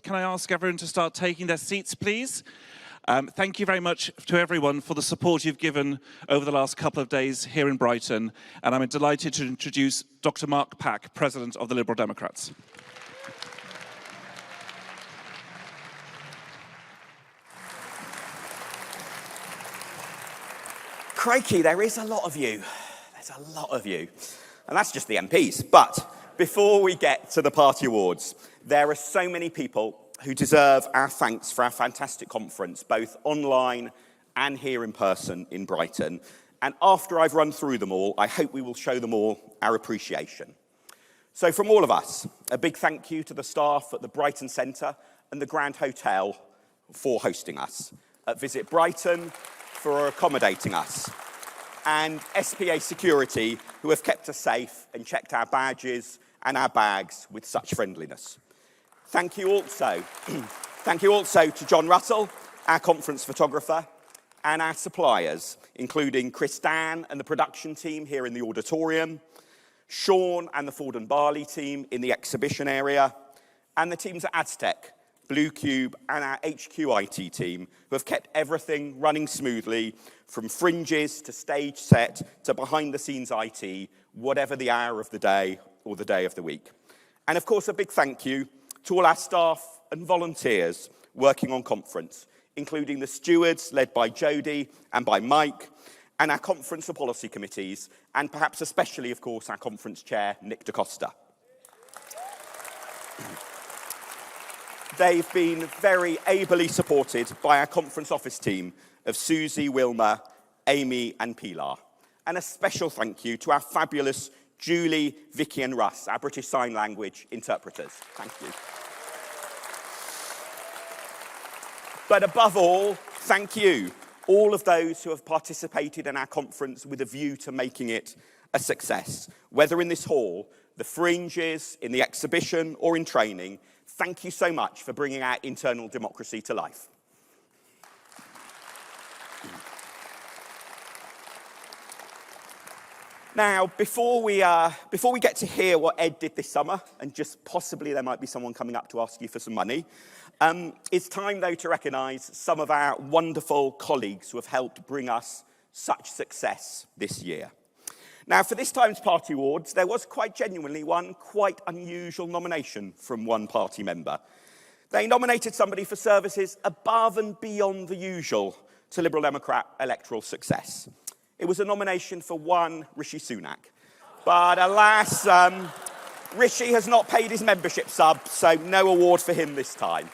Can I ask everyone to start taking their seats, please? Thank you very much to everyone for the support you've given over the last couple of days here in Brighton. And I'm delighted to introduce Dr. Mark Pack, President of the Liberal Democrats. Crikey, there is a lot of you. There's a lot of you. And that's just the MPs. But before we get to the party awards, there are so many people who deserve our thanks for our fantastic conference, both online and here in person in Brighton. And after I've run through them all, I hope we will show them all our appreciation. So from all of us, a big thank you to the staff at the Brighton Centre and the Grand Hotel for hosting us, at Visit Brighton for accommodating us, and SPA Security, who have kept us safe and checked our badges and our bags with such friendliness. Thank you also to John Russell, our conference photographer, and our suppliers, including Chris Dan and the production team here in the auditorium, Sean and the Ford and Barley team in the exhibition area, and the teams at Aztec, Blue Cube, and our HQ IT team, who have kept everything running smoothly, from fringes to stage set to behind-the-scenes IT, whatever the hour of the day or the day of the week. And of course, a big thank you to all our staff and volunteers working on conference, including the stewards led by Jodie and by Mike, and our conference and policy committees, and perhaps especially, of course, our conference chair, Nick DaCosta. They've been very ably supported by our conference office team of Susie, Wilma, Amy and Pilar. And a special thank you to our fabulous Julie, Vicky and Russ, our British Sign Language interpreters. Thank you. But above all, thank you, all of those who have participated in our conference with a view to making it a success, whether in this hall, the fringes, in the exhibition or in training. Thank you so much for bringing our internal democracy to life. Now, before we get to hear what Ed did this summer, and just possibly there might be someone coming up to ask you for some money, it's time, though, to recognise some of our wonderful colleagues who have helped bring us such success this year. Now, for this time's Party Awards, there was quite genuinely one quite unusual nomination from one party member. They nominated somebody for services above and beyond the usual to Liberal Democrat electoral success. It was a nomination for one Rishi Sunak. But alas, Rishi has not paid his membership sub, so no award for him this time.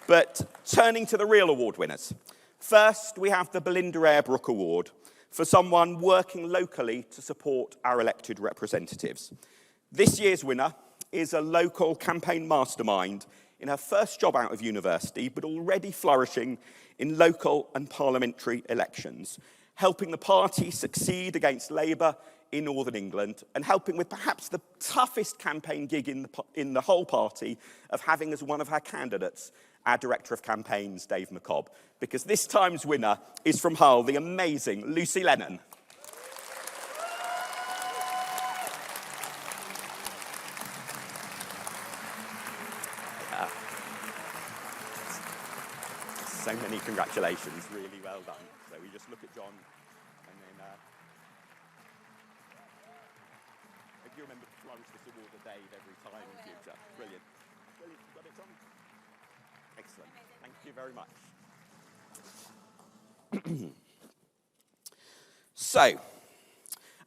But turning to the real award winners. First, we have the Belinda Airbrook Award for someone working locally to support our elected representatives. This year's winner is a local campaign mastermind in her first job out of university, but already flourishing in local and parliamentary elections, helping the party succeed against Labour in Northern England, and helping with perhaps the toughest campaign gig in the whole party of having as one of her candidates our Director of Campaigns, Dave McCobb, because this time's winner is from Hull, the amazing Lucy Lennon. So many congratulations, really well done. So we just look at John, and then if you remember to flourish this award to Dave every time in future. Brilliant. Brilliant. You got it, John? Excellent. Thank you very much. So,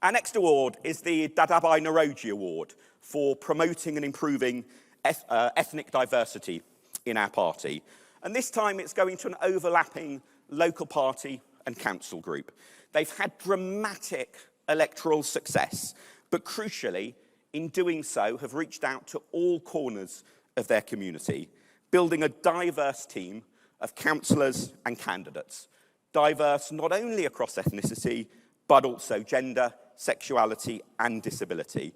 our next award is the Dadabai Naroji Award for promoting and improving ethnic diversity in our party. And this time it's going to an overlapping local party and council group. They've had dramatic electoral success, but crucially, in doing so, have reached out to all corners of their community, building a diverse team of councillors and candidates, diverse not only across ethnicity, but also gender, sexuality, and disability.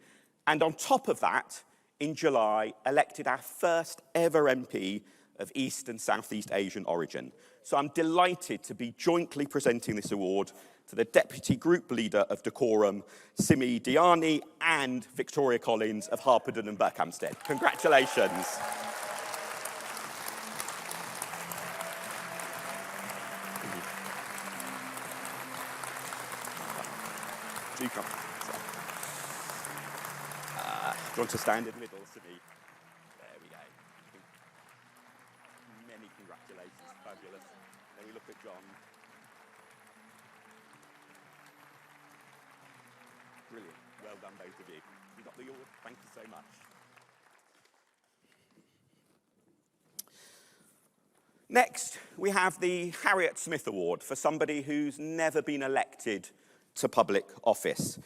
And on top of that, in July, elected our first ever MP of East and Southeast Asian origin. So I'm delighted to be jointly presenting this award to the Deputy Group Leader of Decorum, Simi Diani, and Victoria Collins of Harpenden and Berkhamsted. Congratulations. Do come. Do you want to stand in the middle, Simi? There we go. Many congratulations. Fabulous. Then we look at John. Brilliant. Well done, both of you. You got the award. Thank you so much. Next, we have the Harriet Smith Award for somebody who's never been elected to public office.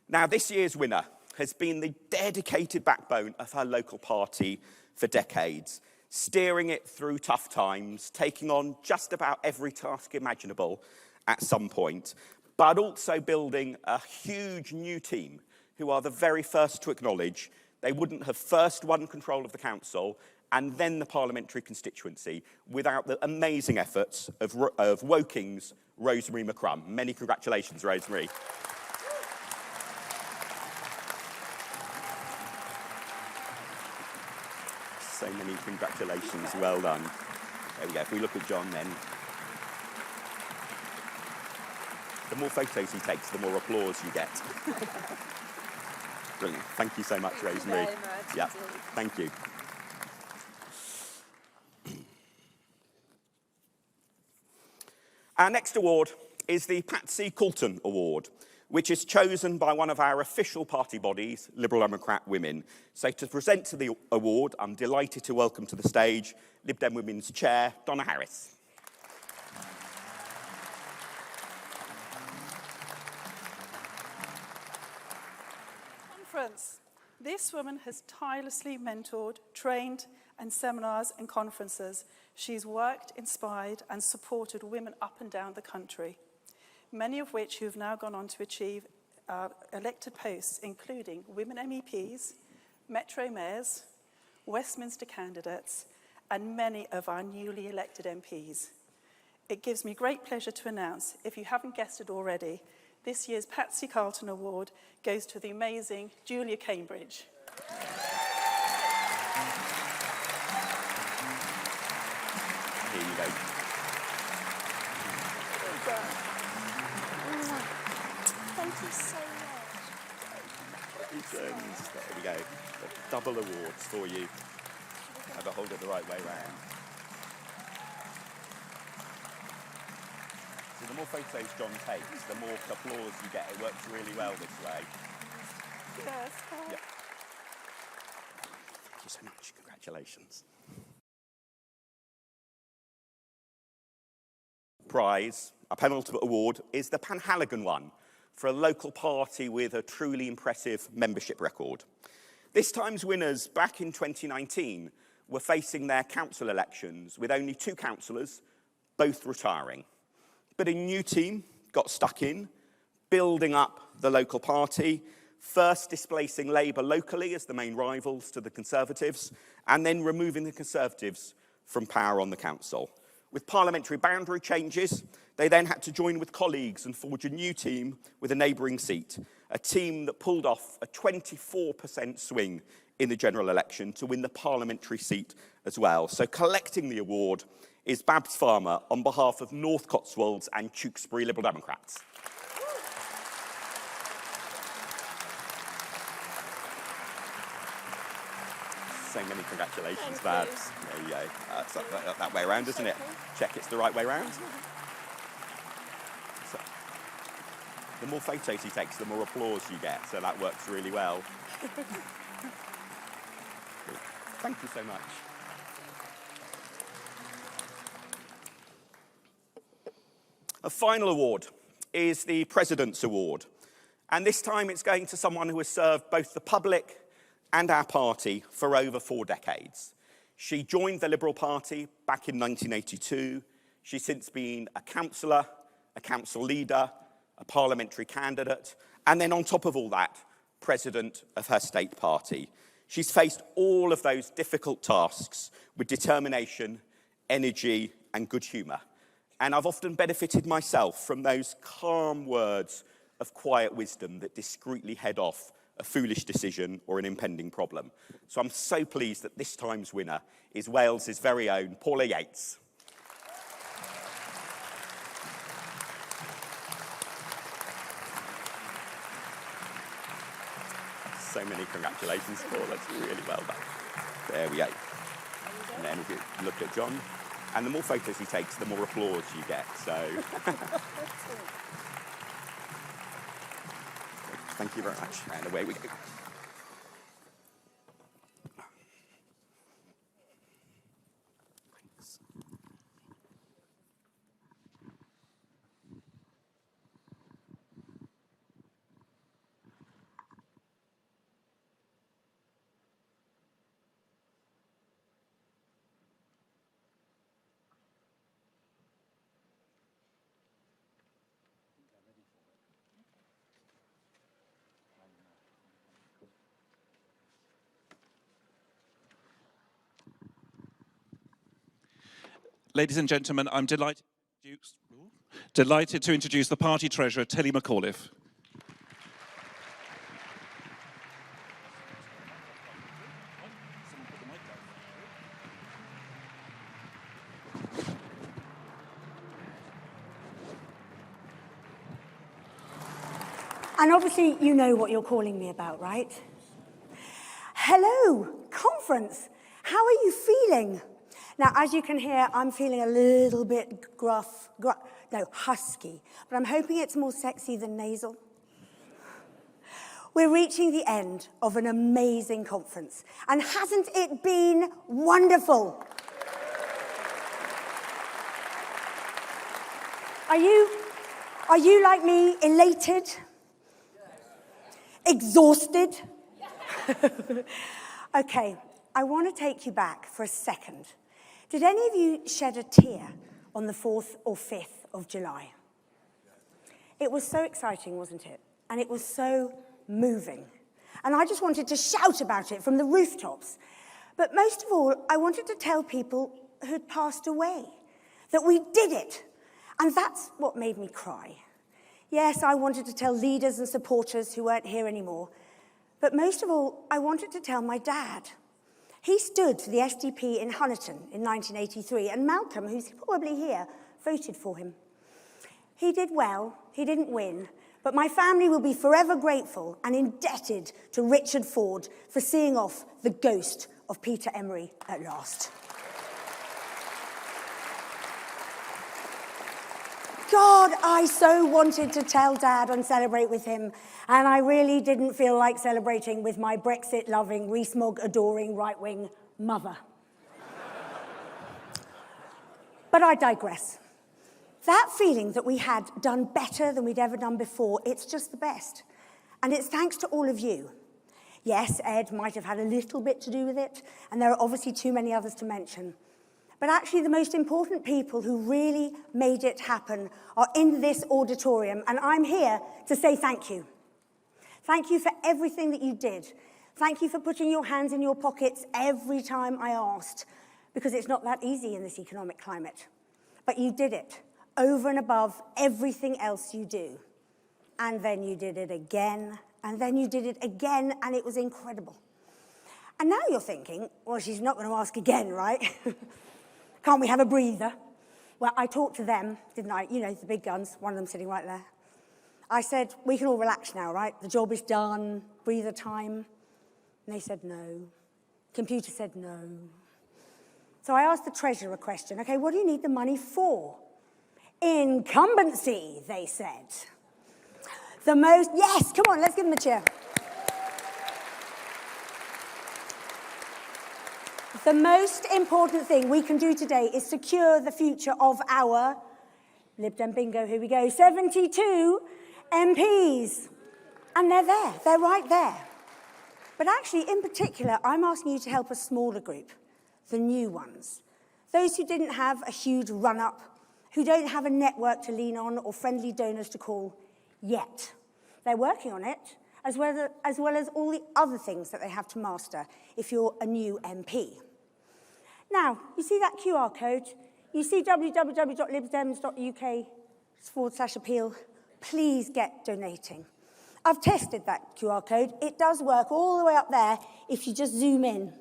Now, this year's winner has been the dedicated backbone of her local party for decades, steering it through tough times, taking on just about every task imaginable at some point, but also building a huge new team who are the very first to acknowledge they wouldn't have first won control of the council and then the parliamentary constituency without the amazing efforts of Woking's Rosemary McCrum. Many congratulations, Rosemary. So many congratulations, well done. There we go, if we look at John then. The more photos he takes, the more applause you get. Brilliant, thank you so much, Rosemary. Thank you very much. Yeah, thank you. Our next award is the Patsy Coulton Award, which is chosen by one of our official party bodies, Liberal Democrat Women. So to present to the award, I'm delighted to welcome to the stage Lib Dem Women's Chair, Donna Harris. Conference. This woman has tirelessly mentored, trained, and seminars and conferences. She's worked, inspired, and supported women up and down the country, many of which who have now gone on to achieve elected posts, including women MEPs, Metro mayors, Westminster candidates, and many of our newly elected MPs. It gives me great pleasure to announce, if you haven't guessed it already, this year's Patsy Carlton Award goes to the amazing Julia Cambridge. Here you go. Thank you so much. There we go. Double awards for you. Have to hold it the right way round. So the more photos John takes, the more applause you get. It works really well this way. Yes. Yeah. Thank you so much. Congratulations. Prize, a penultimate award, is the Penhaligon one for a local party with a truly impressive membership record. This time's winners back in 2019 were facing their council elections with only 2 councillors, both retiring. But a new team got stuck in, building up the local party, first displacing Labour locally as the main rivals to the Conservatives, and then removing the Conservatives from power on the council. With parliamentary boundary changes, they then had to join with colleagues and forge a new team with a neighbouring seat, a team that pulled off a 24% swing in the general election to win the parliamentary seat as well. So collecting the award is Babs Farmer on behalf of North Cotswolds and Tewkesbury Liberal Democrats. So many congratulations, Babs. There you go. It's that way around, isn't it? Check it's the right way around. So, the more photos he takes, the more applause you get, so that works really well. Thank you so much. A final award is the President's Award. And this time it's going to someone who has served both the public and our party for over 4 decades. She joined the Liberal Party back in 1982. She's since been a councillor, a council leader, a parliamentary candidate, and then on top of all that, president of her state party. She's faced all of those difficult tasks with determination, energy, and good humour. And I've often benefited myself from those calm words of quiet wisdom that discreetly head off a foolish decision or an impending problem. So I'm so pleased that this time's winner is Wales's very own Paula Yates. So many congratulations, Paul. That's really well done. There we go. And then if you look at John, and the more photos he takes, the more applause you get. So thank you very much. And away we go. Ladies and gentlemen, I'm delighted to introduce the party treasurer, Tilly McAuliffe. And obviously, you know what you're calling me about, right? Hello, conference. How are you feeling? Now, as you can hear, I'm feeling a little bit husky, but I'm hoping it's more sexy than nasal. We're reaching the end of an amazing conference, and hasn't it been wonderful? Are you like me, elated? Exhausted? Okay, I want to take you back for a second. Did any of you shed a tear on the 4th or 5th of July? It was so exciting, wasn't it? And it was so moving. And I just wanted to shout about it from the rooftops. But most of all, I wanted to tell people who'd passed away that we did it. And that's what made me cry. Yes, I wanted to tell leaders and supporters who weren't here anymore. But most of all, I wanted to tell my dad. He stood for the SDP in Honiton in 1983, and Malcolm, who's probably here, voted for him. He did well, he didn't win, but my family will be forever grateful and indebted to Richard Ford for seeing off the ghost of Peter Emery at last. God, I so wanted to tell Dad and celebrate with him, and I really didn't feel like celebrating with my Brexit-loving, Rees-Mogg-adoring right-wing mother. But I digress. That feeling that we had done better than we'd ever done before, it's just the best. And it's thanks to all of you. Yes, Ed might have had a little bit to do with it, and there are obviously too many others to mention. But actually, the most important people who really made it happen are in this auditorium, and I'm here to say thank you. Thank you for everything that you did. Thank you for putting your hands in your pockets every time I asked, because it's not that easy in this economic climate. But you did it, over and above everything else you do. And then you did it again, and then you did it again, and it was incredible. And now you're thinking, well, she's not going to ask again, right? Can't we have a breather? Well, I talked to them, didn't I? You know, the big guns, one of them sitting right there. I said, we can all relax now, right? The job is done, breather time. And they said no. Computer said no. So I asked the treasurer a question. Okay, what do you need the money for? Incumbency, they said. Yes, come on, let's give them a cheer. The most important thing we can do today is secure the future of our, Lib Dem bingo, here we go, 72 MPs. And they're there, they're right there. But actually, in particular, I'm asking you to help a smaller group, the new ones. Those who didn't have a huge run-up, who don't have a network to lean on or friendly donors to call yet. They're working on it, as well as all the other things that they have to master if you're a new MP. Now, you see that QR code? You see www.libdems.uk/appeal. Please get donating. I've tested that QR code. It does work all the way up there if you just zoom in.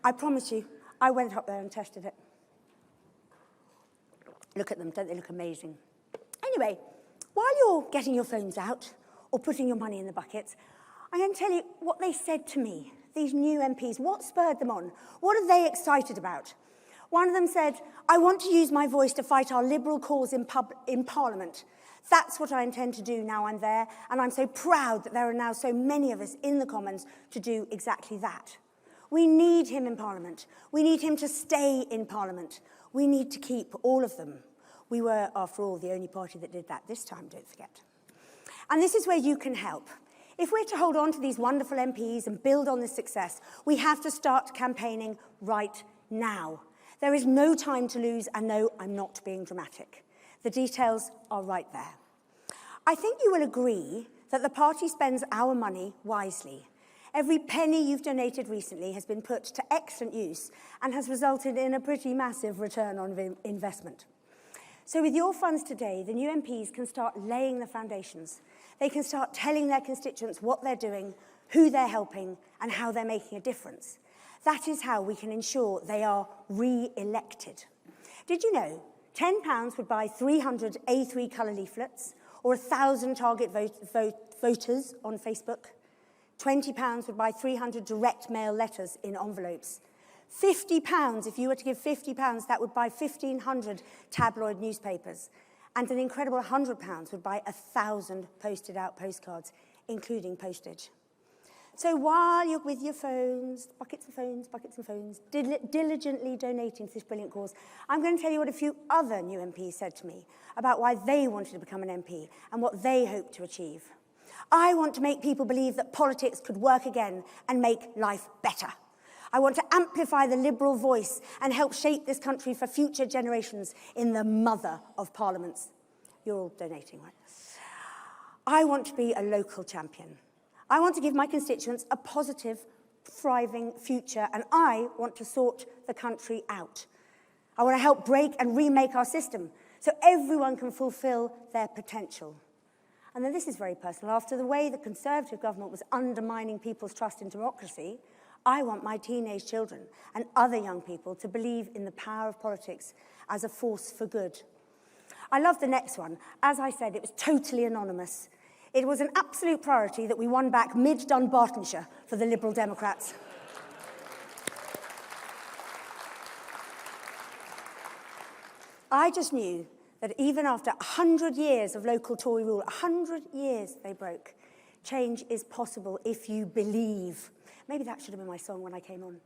I promise you, I went up there and tested it. Look at them, don't they look amazing? Anyway, while you're getting your phones out or putting your money in the buckets, I'm going to tell you what they said to me, these new MPs. What spurred them on? What are they excited about? One of them said, I want to use my voice to fight our liberal cause in Parliament. That's what I intend to do now I'm there, and I'm so proud that there are now so many of us in the Commons to do exactly that. We need him in Parliament. We need him to stay in Parliament. We need to keep all of them. We were, after all, the only party that did that this time, don't forget. And this is where you can help. If we're to hold on to these wonderful MPs and build on this success, we have to start campaigning right now. There is no time to lose, and no, I'm not being dramatic. The details are right there. I think you will agree that the party spends our money wisely. Every penny you've donated recently has been put to excellent use and has resulted in a pretty massive return on investment. So with your funds today, the new MPs can start laying the foundations. They can start telling their constituents what they're doing, who they're helping, and how they're making a difference. That is how we can ensure they are re-elected. Did you know £10 would buy 300 A3 colour leaflets or 1,000 target voters on Facebook? £20 would buy 300 direct mail letters in envelopes. £50, if you were to give £50, that would buy 1,500 tabloid newspapers. And an incredible £100 would buy 1,000 posted out postcards, including postage. So while you're with your phones, buckets and phones, diligently donating to this brilliant cause, I'm going to tell you what a few other new MPs said to me about why they wanted to become an MP and what they hope to achieve. I want to make people believe that politics could work again and make life better. I want to amplify the Liberal voice and help shape this country for future generations in the mother of parliaments. You're all donating, right? I want to be a local champion. I want to give my constituents a positive, thriving future, and I want to sort the country out. I want to help break and remake our system so everyone can fulfil their potential. And then this is very personal. After the way the Conservative government was undermining people's trust in democracy, I want my teenage children and other young people to believe in the power of politics as a force for good. I love the next one. As I said, it was totally anonymous. It was an absolute priority that we won back mid-Dunbartonshire for the Liberal Democrats. I just knew that even after 100 years of local Tory rule, 100 years they broke, change is possible if you believe. Maybe that should have been my song when I came on.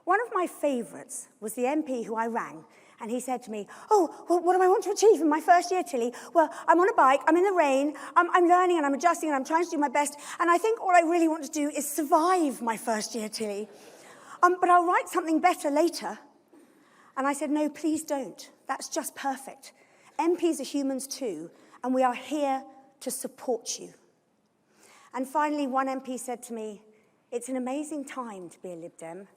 One of my favourites was the MP who I rang, and he said to me, oh, well, what do I want to achieve in my first year, Tilly? Well, I'm on a bike, I'm in the rain, I'm learning and I'm adjusting and I'm trying to do my best, and I think all I really want to do is survive my first year, Tilly. But I'll write something better later. And I said, no, please don't. That's just perfect. MPs are humans too, and we are here to support you. And finally, one MP said to me, it's an amazing time to be a Lib Dem.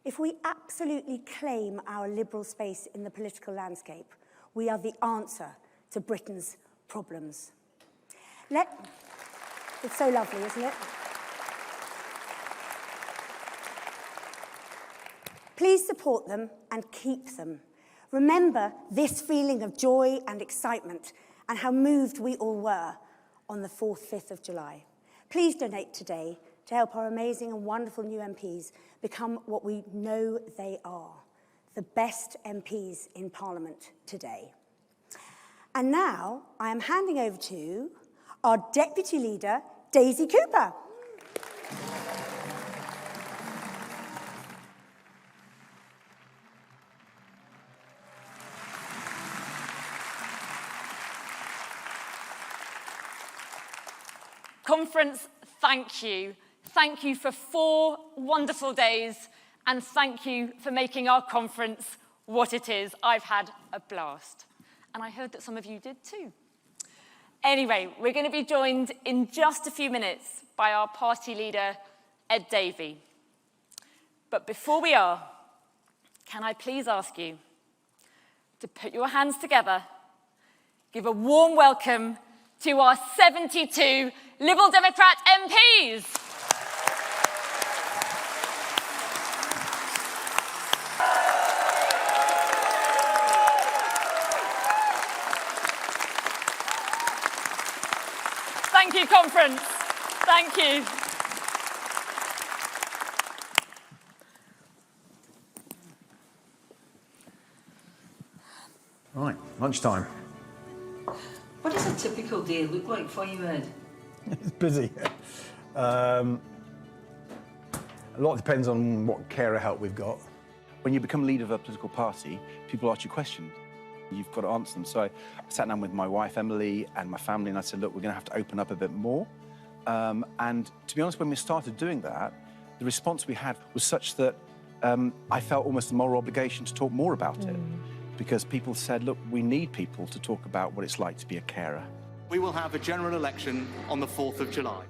If we absolutely claim our liberal space in the political landscape, we are the answer to Britain's problems. It's so lovely, isn't it? Please support them and keep them. Remember this feeling of joy and excitement and how moved we all were on the 4th, 5th of July. Please donate today to help our amazing and wonderful new MPs become what we know they are, the best MPs in Parliament today. And now I am handing over to our Deputy Leader, Daisy Cooper. Conference, thank you. Thank you for 4 wonderful days, and thank you for making our conference what it is. I've had a blast, and I heard that some of you did too. Anyway, we're going to be joined in just a few minutes by our party leader, Ed Davey. But before we are, can I please ask you to put your hands together, give a warm welcome to our 72 Liberal Democrat MPs. Thank you, conference. Thank you. Lunchtime. What does a typical day look like for you, Ed? It's busy. A lot depends on what carer help we've got. When you become leader of a political party, people ask you questions. You've got to answer them. So I sat down with my wife, Emily, and my family, and I said, look, we're going to have to open up a bit more. And to be honest, when we started doing that, the response we had was such that I felt almost a moral obligation to talk more about it. Because people said, look, we need people to talk about what it's like to be a carer. We will have a general election on the 4th of July.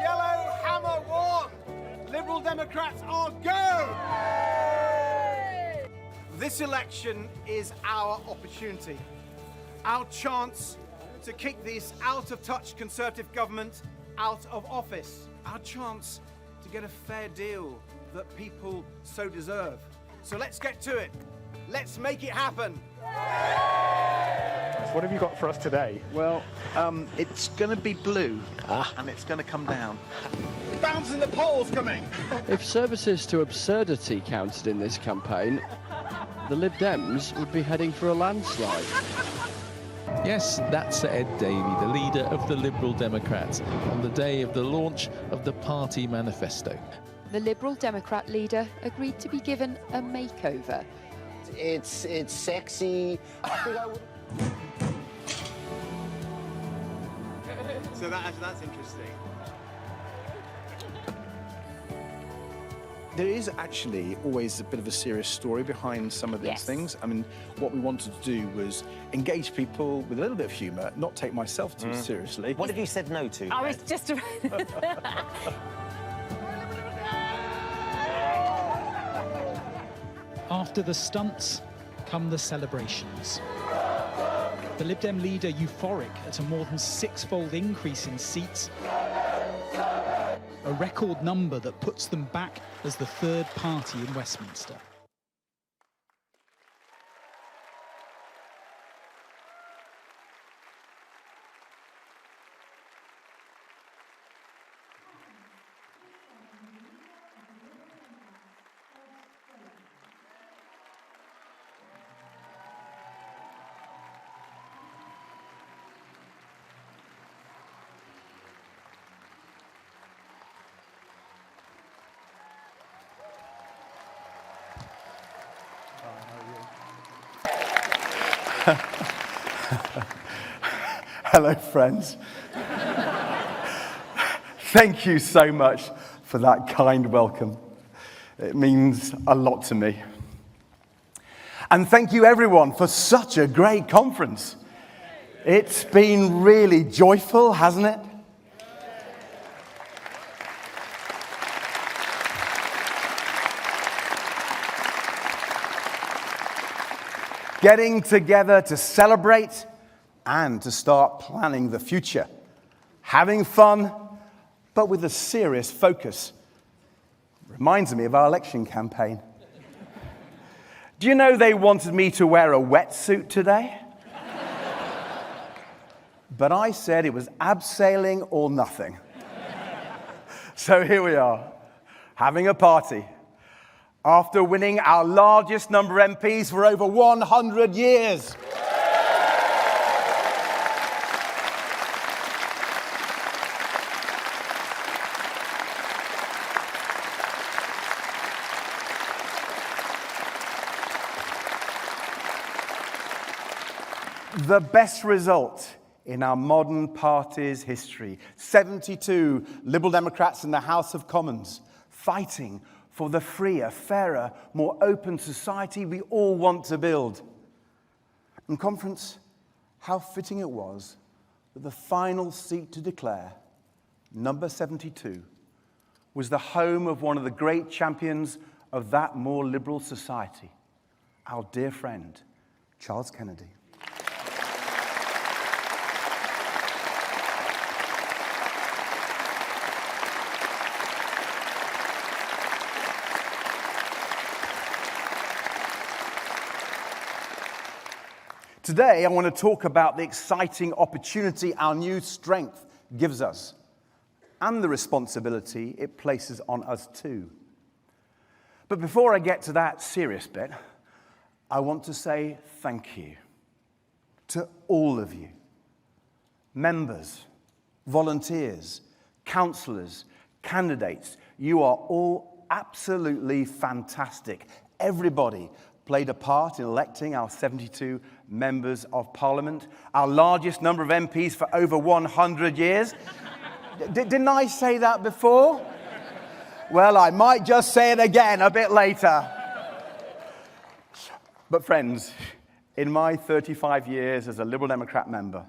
Yellow hammer won! Liberal Democrats are go! This election is our opportunity, our chance to kick this out-of-touch Conservative government out of office, our chance to get a fair deal that people so deserve. So let's get to it. Let's make it happen. What have you got for us today? Well, it's going to be blue, and it's going to come down. Bouncing the polls coming. If services to absurdity counted in this campaign, the Lib Dems would be heading for a landslide. Yes, that's Ed Davey, the leader of the Liberal Democrats, on the day of the launch of the party manifesto. The Liberal Democrat leader agreed to be given a makeover. It's sexy. So that's interesting. There is actually always a bit of a serious story behind some of these things. I mean, what we wanted to do was engage people with a little bit of humour, not take myself too seriously. What have you said no to? I was just... After the stunts come the celebrations. The Lib Dem leader euphoric at a more than six-fold increase in seats. A record number that puts them back as the third party in Westminster. Hello, friends. Thank you so much for that kind welcome. It means a lot to me. And thank you, everyone, for such a great conference. It's been really joyful, hasn't it? Getting together to celebrate and to start planning the future. Having fun, but with a serious focus. Reminds me of our election campaign. Do you know they wanted me to wear a wetsuit today? But I said it was abseiling or nothing. So here we are, having a party. After winning our largest number of MPs for over 100 years. The best result in our modern party's history. 72 Liberal Democrats in the House of Commons fighting for the freer, fairer, more open society we all want to build. And conference, how fitting it was that the final seat to declare, number 72, was the home of one of the great champions of that more liberal society, our dear friend, Charles Kennedy. Today, I want to talk about the exciting opportunity our new strength gives us and the responsibility it places on us too. But before I get to that serious bit, I want to say thank you to all of you, members, volunteers, councillors, candidates. You are all absolutely fantastic. Everybody played a part in electing our 72 members of Parliament, our largest number of MPs for over 100 years. Didn't I say that before? Well, I might just say it again a bit later. But friends, in my 35 years as a Liberal Democrat member,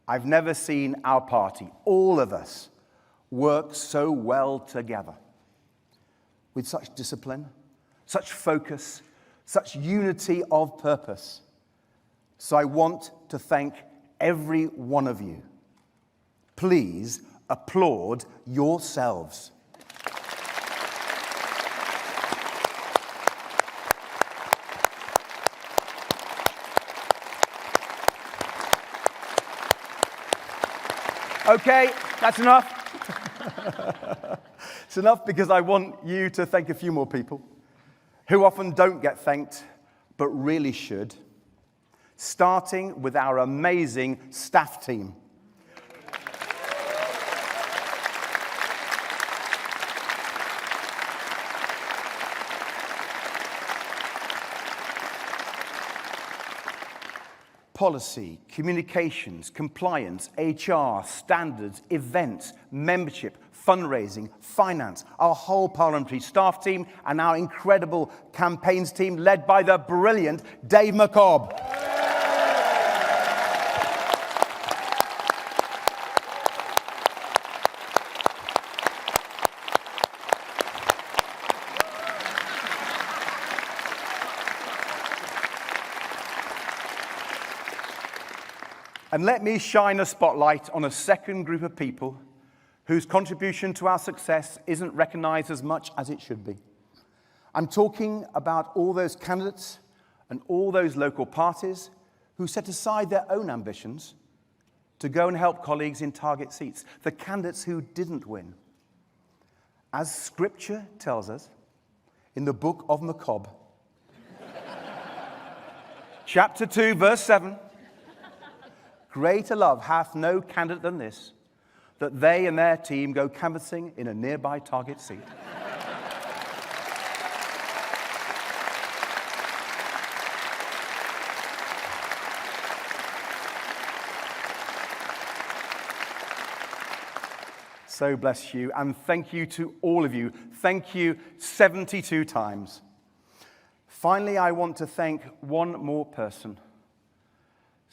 I've never seen our party, all of us, work so well together, with such discipline, such focus, such unity of purpose. So I want to thank every one of you. Please applaud yourselves. Okay, that's enough. It's enough because I want you to thank a few more people who often don't get thanked, but really should. Starting with our amazing staff team. Policy, communications, compliance, HR, standards, events, membership, fundraising, finance, our whole parliamentary staff team, and our incredible campaigns team led by the brilliant Dave McCobb. And let me shine a spotlight on a second group of people whose contribution to our success isn't recognized as much as it should be. I'm talking about all those candidates and all those local parties who set aside their own ambitions to go and help colleagues in target seats, the candidates who didn't win. As Scripture tells us in the book of McCobb, chapter 2, verse 7, greater love hath no candidate than this, that they and their team go canvassing in a nearby target seat. So bless you, and thank you to all of you. Thank you 72 times. Finally, I want to thank one more person.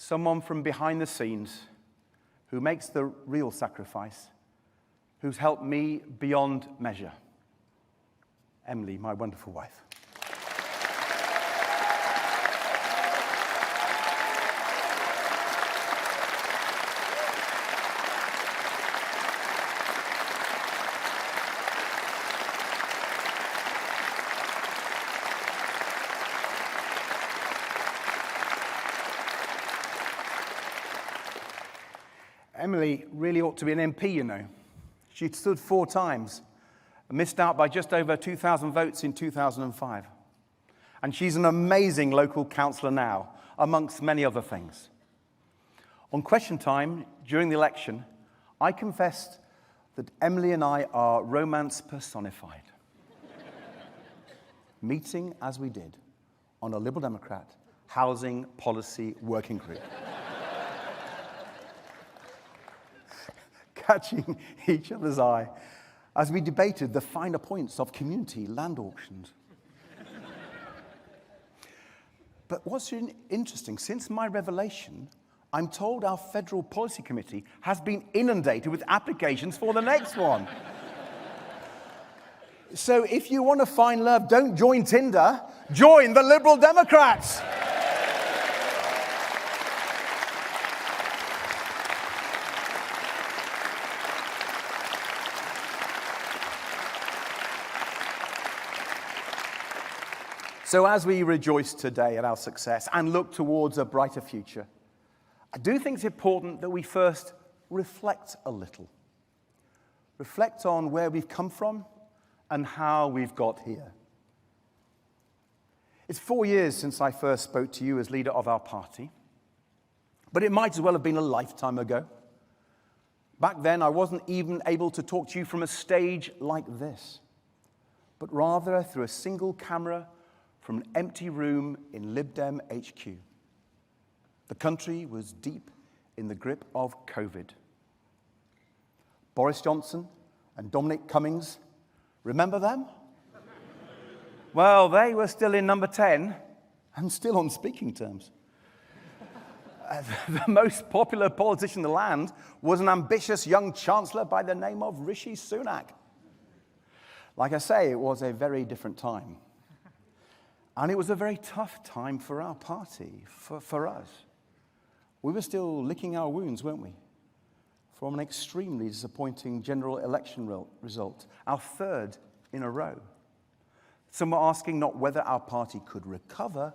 Someone from behind the scenes who makes the real sacrifice, who's helped me beyond measure. Emily, my wonderful wife. Emily really ought to be an MP, you know. She stood 4 times and missed out by just over 2,000 votes in 2005. And she's an amazing local councillor now, amongst many other things. On question time, during the election, I confessed that Emily and I are romance personified. Meeting, as we did, on a Liberal Democrat housing policy working group. Catching each other's eye as we debated the finer points of community land auctions. But what's interesting, since my revelation, I'm told our Federal Policy Committee has been inundated with applications for the next one. So if you want to find love, don't join Tinder, join the Liberal Democrats. So as we rejoice today at our success and look towards a brighter future, I do think it's important that we first reflect a little. reflect on where we've come from and how we've got here. It's 4 years since I first spoke to you as leader of our party, but it might as well have been a lifetime ago. Back then, I wasn't even able to talk to you from a stage like this, but rather through a single camera from an empty room in Lib Dem HQ. The country was deep in the grip of COVID. Boris Johnson and Dominic Cummings, remember them? Well, they were still in number 10 and still on speaking terms. The most popular politician in the land was an ambitious young chancellor by the name of Rishi Sunak. Like I say, it was a very different time. And it was a very tough time for our party, for us. We were still licking our wounds, weren't we? From an extremely disappointing general election result, our third in a row. Some were asking not whether our party could recover,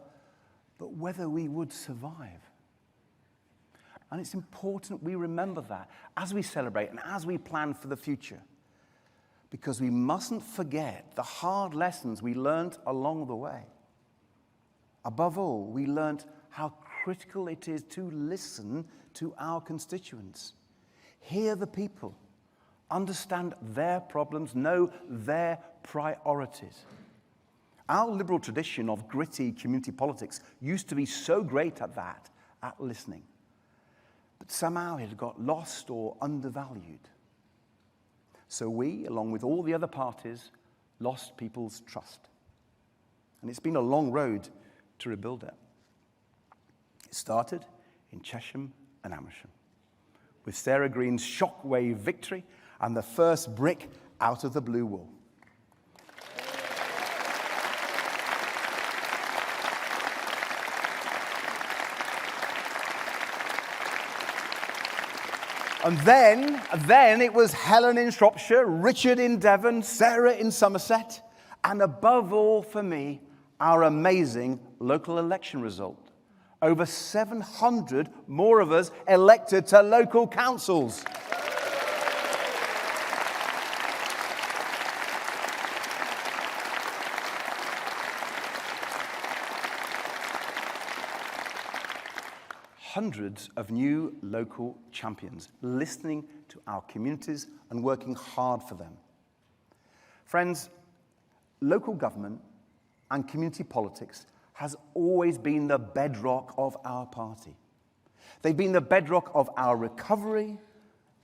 but whether we would survive. And it's important we remember that as we celebrate and as we plan for the future, because we mustn't forget the hard lessons we learned along the way. Above all, we learned how critical it is to listen to our constituents. Hear the people, understand their problems, know their priorities. Our liberal tradition of gritty community politics used to be so great at that, at listening. But somehow it got lost or undervalued. So we, along with all the other parties, lost people's trust. And it's been a long road to rebuild it. It started in Chesham and Amersham, with Sarah Green's shockwave victory and the first brick out of the blue wall. And then it was Helen in Shropshire, Richard in Devon, Sarah in Somerset, and above all for me, our amazing local election result. Over 700 more of us elected to local councils. Hundreds of new local champions listening to our communities and working hard for them. Friends, local government and community politics has always been the bedrock of our party. They've been the bedrock of our recovery,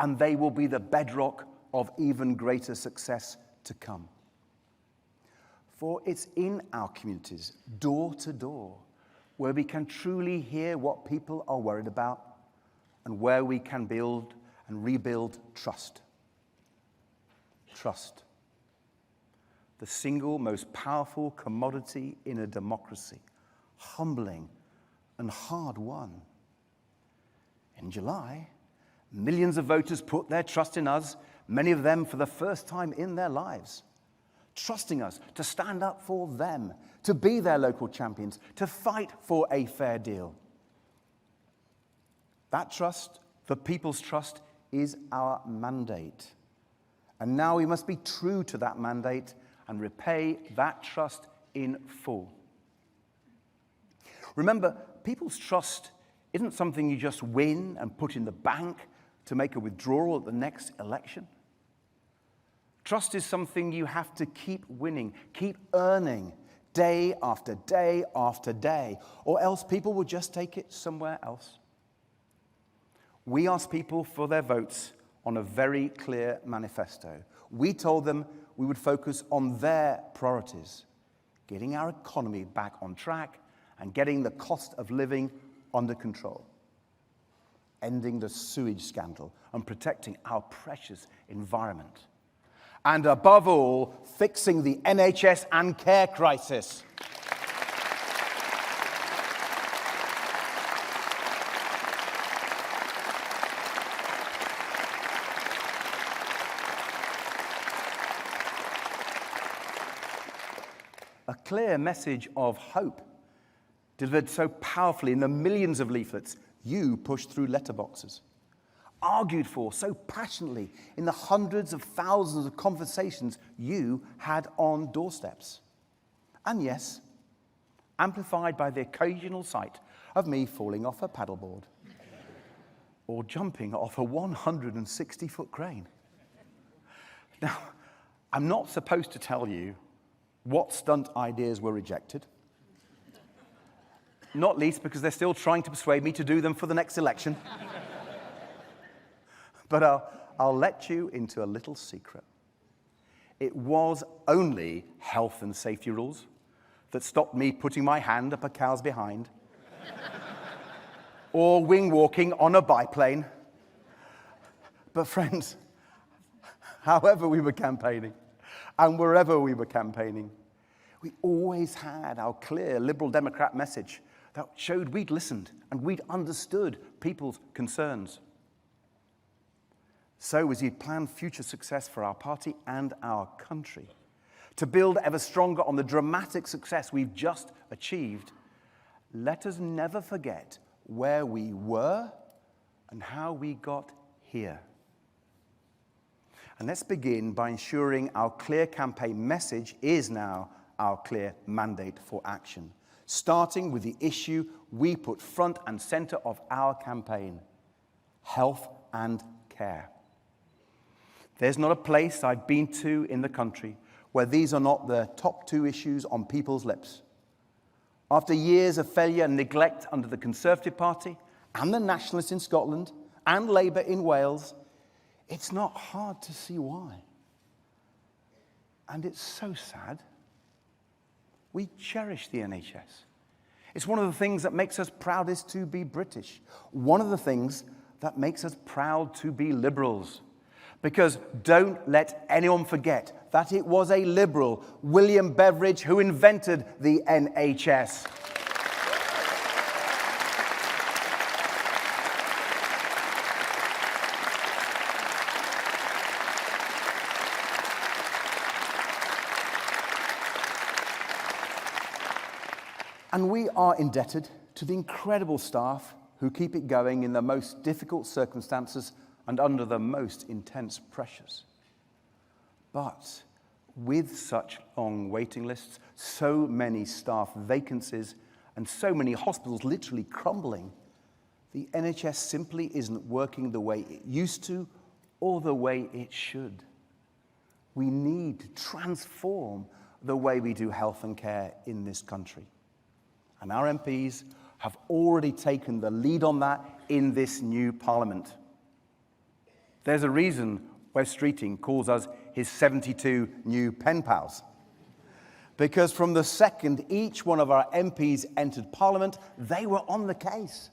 and they will be the bedrock of even greater success to come. For it's in our communities, door to door, where we can truly hear what people are worried about and where we can build and rebuild trust. Trust. The single most powerful commodity in a democracy, humbling and hard won. In July, millions of voters put their trust in us, many of them for the first time in their lives, trusting us to stand up for them, to be their local champions, to fight for a fair deal. That trust, the people's trust, is our mandate. And now we must be true to that mandate and repay that trust in full. Remember, people's trust isn't something you just win and put in the bank to make a withdrawal at the next election. Trust is something you have to keep winning, keep earning, day after day after day, or else people will just take it somewhere else. We asked people for their votes on a very clear manifesto. We told them we would focus on their priorities, getting our economy back on track and getting the cost of living under control, ending the sewage scandal and protecting our precious environment. And above all, fixing the NHS and care crisis. A clear message of hope, delivered so powerfully in the millions of leaflets you pushed through letterboxes. argued for so passionately in the hundreds of thousands of conversations you had on doorsteps. And yes, amplified by the occasional sight of me falling off a paddleboard or jumping off a 160-foot crane. Now, I'm not supposed to tell you what stunt ideas were rejected, not least because they're still trying to persuade me to do them for the next election. But I'll let you into a little secret. It was only health and safety rules that stopped me putting my hand up a cow's behind or wing walking on a biplane. But friends, however we were campaigning and wherever we were campaigning, we always had our clear Liberal Democrat message that showed we'd listened and we'd understood people's concerns. So as we plan future success for our party and our country, to build ever stronger on the dramatic success we've just achieved, let us never forget where we were and how we got here. And let's begin by ensuring our clear campaign message is now our clear mandate for action, starting with the issue we put front and center of our campaign: health and care. There's not a place I've been to in the country where these are not the top two issues on people's lips. After years of failure and neglect under the Conservative Party and the Nationalists in Scotland and Labour in Wales, it's not hard to see why. And it's so sad. We cherish the NHS. It's one of the things that makes us proudest to be British. One of the things that makes us proud to be Liberals. Because don't let anyone forget that it was a Liberal, William Beveridge, who invented the NHS. And we are indebted to the incredible staff who keep it going in the most difficult circumstances and under the most intense pressures. But with such long waiting lists, so many staff vacancies, and so many hospitals literally crumbling, the NHS simply isn't working the way it used to or the way it should. We need to transform the way we do health and care in this country. And our MPs have already taken the lead on that in this new Parliament. There's a reason Wes Streeting calls us his 72 new pen pals. Because from the second each one of our MPs entered Parliament, they were on the case,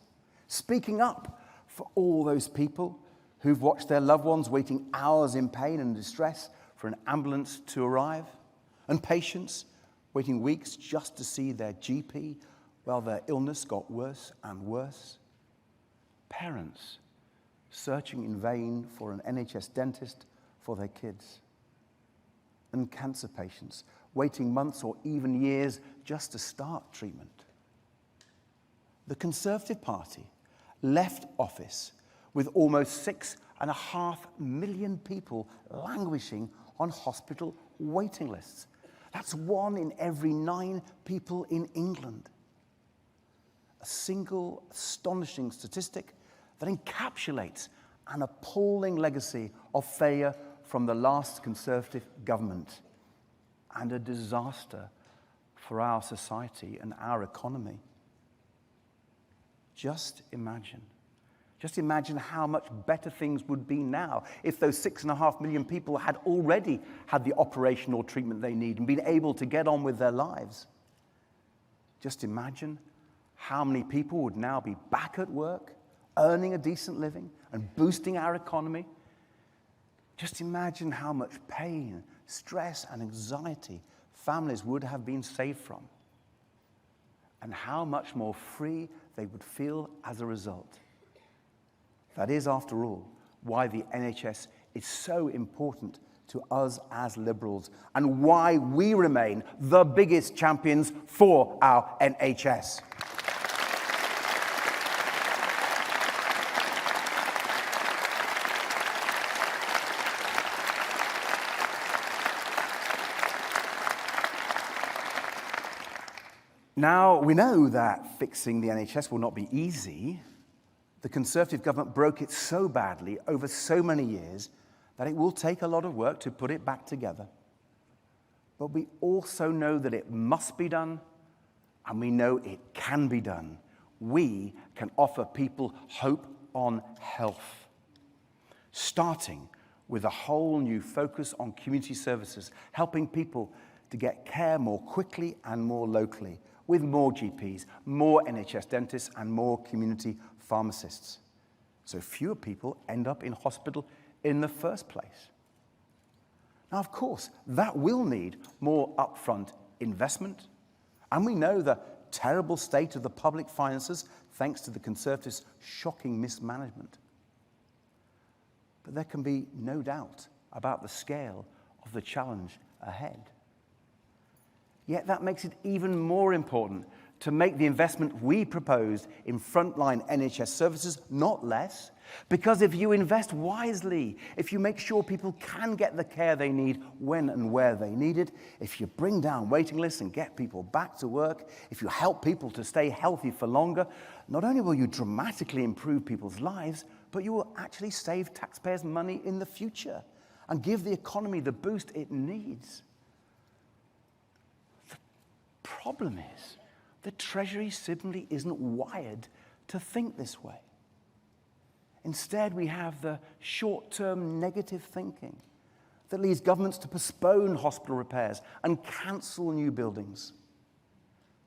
speaking up for all those people who've watched their loved ones waiting hours in pain and distress for an ambulance to arrive, and patients waiting weeks just to see their GP while their illness got worse and worse. Parents searching in vain for an NHS dentist for their kids. And cancer patients waiting months or even years just to start treatment. The Conservative Party left office with almost 6.5 million people languishing on hospital waiting lists. That's 1 in every 9 people in England. A single astonishing statistic that encapsulates an appalling legacy of failure from the last Conservative government and a disaster for our society and our economy. Just imagine how much better things would be now if those 6.5 million people had already had the operation or treatment they need and been able to get on with their lives. Just imagine how many people would now be back at work, earning a decent living and boosting our economy. Just imagine how much pain, stress, and anxiety families would have been saved from, and how much more free they would feel as a result. That is, after all, why the NHS is so important to us as Liberals, and why we remain the biggest champions for our NHS. Now, we know that fixing the NHS will not be easy. The Conservative government broke it so badly over so many years that it will take a lot of work to put it back together. But we also know that it must be done, and we know it can be done. We can offer people hope on health, starting with a whole new focus on community services, helping people to get care more quickly and more locally, with more GPs, more NHS dentists, and more community pharmacists. So fewer people end up in hospital in the first place. Now, of course, that will need more upfront investment, and we know the terrible state of the public finances thanks to the Conservatives' shocking mismanagement. But there can be no doubt about the scale of the challenge ahead. Yet that makes it even more important to make the investment we proposed in frontline NHS services not less, because if you invest wisely, if you make sure people can get the care they need when and where they need it, if you bring down waiting lists and get people back to work, if you help people to stay healthy for longer, not only will you dramatically improve people's lives, but you will actually save taxpayers money in the future and give the economy the boost it needs. The problem is, the Treasury simply isn't wired to think this way. Instead, we have the short-term negative thinking that leads governments to postpone hospital repairs and cancel new buildings.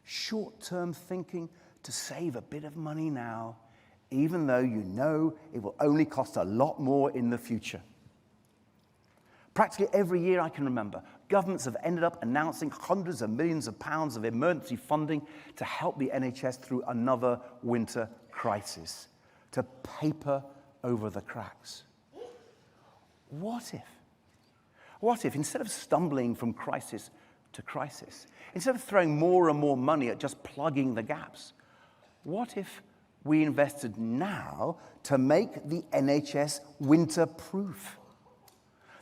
Short-term thinking to save a bit of money now, even though you know it will only cost a lot more in the future. Practically every year I can remember, governments have ended up announcing hundreds of millions of pounds of emergency funding to help the NHS through another winter crisis, to paper over the cracks. What if instead of stumbling from crisis to crisis, instead of throwing more and more money at just plugging the gaps, what if we invested now to make the NHS winter-proof?